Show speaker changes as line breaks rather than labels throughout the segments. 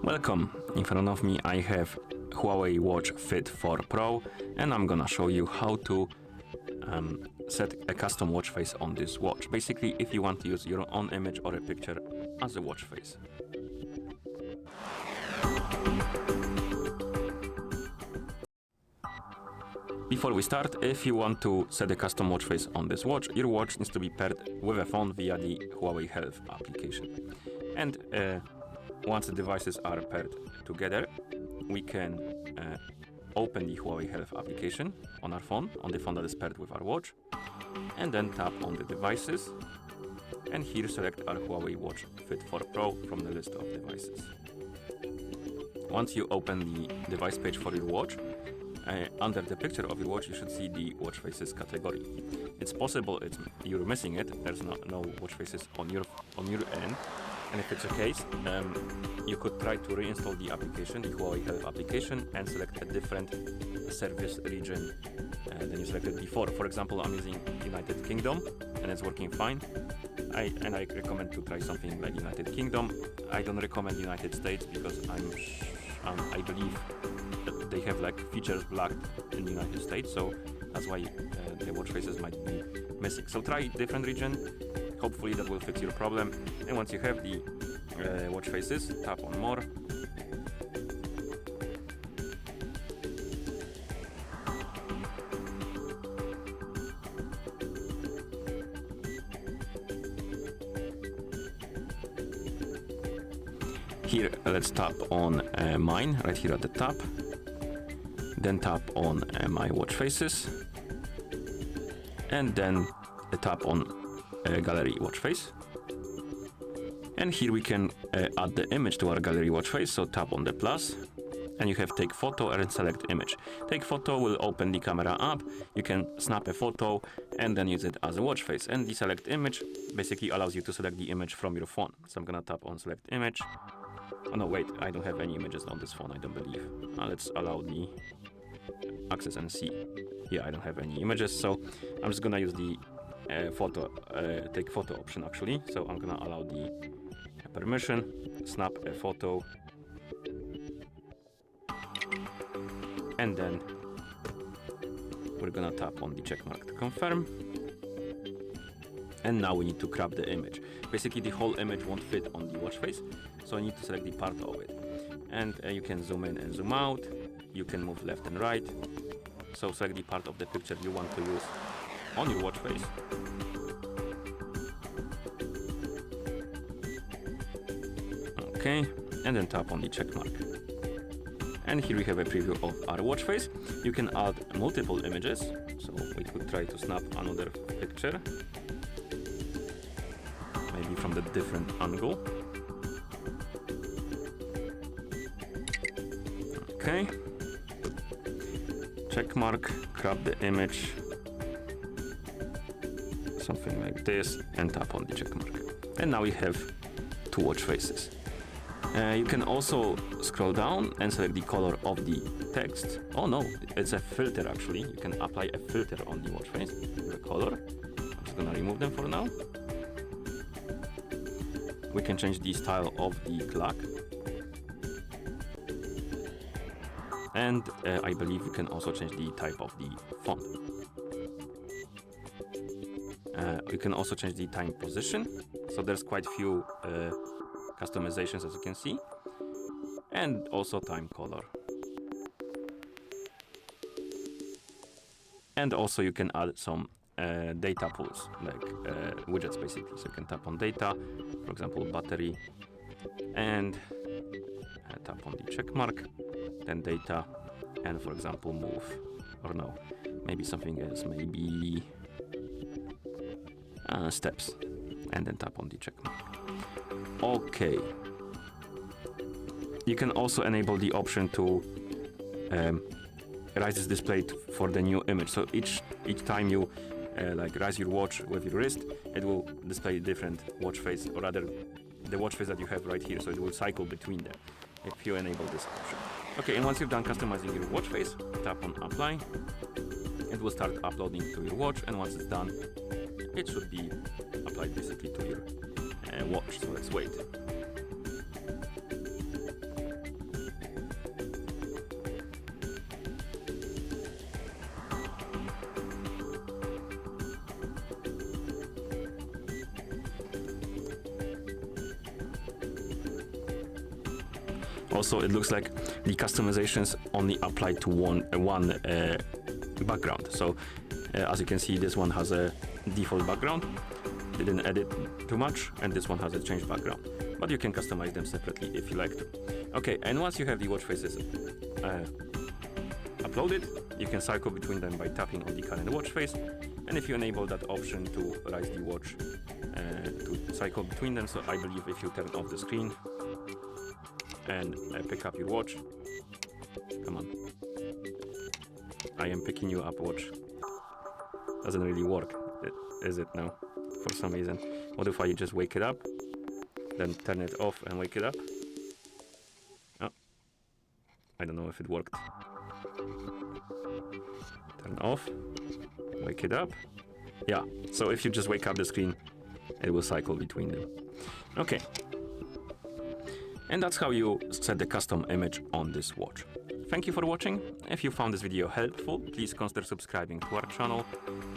Welcome. In front of me I have HUAWEI Watch Fit 4 Pro, and I'm gonna show you how to set a custom watch face on this watch. Basically, if you want to use your own image or a picture as a watch face. Before we start, if you want to set a custom watch face on this watch, your watch needs to be paired with a phone via the HUAWEI Health application. And once the devices are paired together, we can open the HUAWEI Health application on our phone, on the phone that is paired with our watch, and then tap on the devices, and here select our HUAWEI Watch Fit 4 Pro from the list of devices. Once you open the device page for your watch, under the picture of your watch you should see the watch faces category. It's possible you're missing it, there's no watch faces on your end, and if it's the case, you could try to reinstall the application, the HUAWEI Health application, and select a different service region than you selected before. For example, I'm using United Kingdom and it's working fine. I recommend to try something like United Kingdom. I don't recommend United States because I believe that they have like features blocked in the United States, so that's why the watch faces might be missing. So try different region, hopefully that will fix your problem. And once you have the watch faces, tap on more. Here, let's tap on mine, right here at the top. Then tap on my watch faces. And then tap on gallery watch face. And here we can add the image to our gallery watch face, so tap on the plus. And you have take photo and select image. Take photo will open the camera app. You can snap a photo and then use it as a watch face. And the select image basically allows you to select the image from your phone. So I'm gonna tap on select image. Oh no, wait, I don't have any images on this phone, I don't believe. Let's allow the access and see. Yeah, I don't have any images, so I'm just gonna use the take photo option actually. So I'm gonna allow the permission, snap a photo, and then we're gonna tap on the check mark to confirm. And now we need to crop the image. Basically the whole image won't fit on the watch face, so I need to select the part of it. And you can zoom in and zoom out, you can move left and right. So select the part of the picture you want to use on your watch face. Okay, and then tap on the check mark. And here we have a preview of our watch face. You can add multiple images, so we could try to snap another picture, maybe from the different angle. Okay, check mark, crop the image, something like this, and tap on the check mark. And now we have two watch faces. You can also scroll down and select the color of the text. Oh no, it's a filter actually. You can apply a filter on the watch face, the color. I'm just gonna remove them for now. We can change the style of the clock. And I believe you can also change the type of the font. You can also change the time position. So there's quite a few customizations as you can see. And also time color. And also you can add some data pools, like widgets basically. So you can tap on data, for example battery, and tap on the check mark, then data, and for example move, or no, maybe something else, maybe steps, and then tap on the check mark. Okay. You can also enable the option to raise this display for the new image. So each time you like raise your watch with your wrist, it will display different watch face, or rather the watch face that you have right here, so it will cycle between them if you enable this option. Okay, and once you've done customizing your watch face, tap on apply. It will start uploading to your watch, and once it's done, it should be applied basically to your watch. So let's wait. Also, it looks like the customizations only apply to one background. So as you can see, this one has a default background, didn't edit too much, and this one has a changed background. But you can customize them separately if you like to. Okay, and once you have the watch faces uploaded, you can cycle between them by tapping on the current watch face. And if you enable that option to raise the watch to cycle between them, so I believe if you turn off the screen and pick up your watch, come on, I am picking you up watch. Doesn't really work, is it now? For some reason. What if I just wake it up, then turn it off and wake it up? Oh, I don't know if it worked. Turn off, wake it up. Yeah, so if you just wake up the screen, it will cycle between them. Okay. And that's how you set the custom image on this watch. Thank you for watching. If you found this video helpful, please consider subscribing to our channel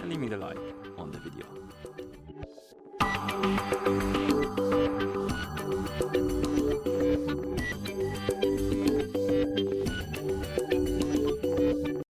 and leaving a like on the video.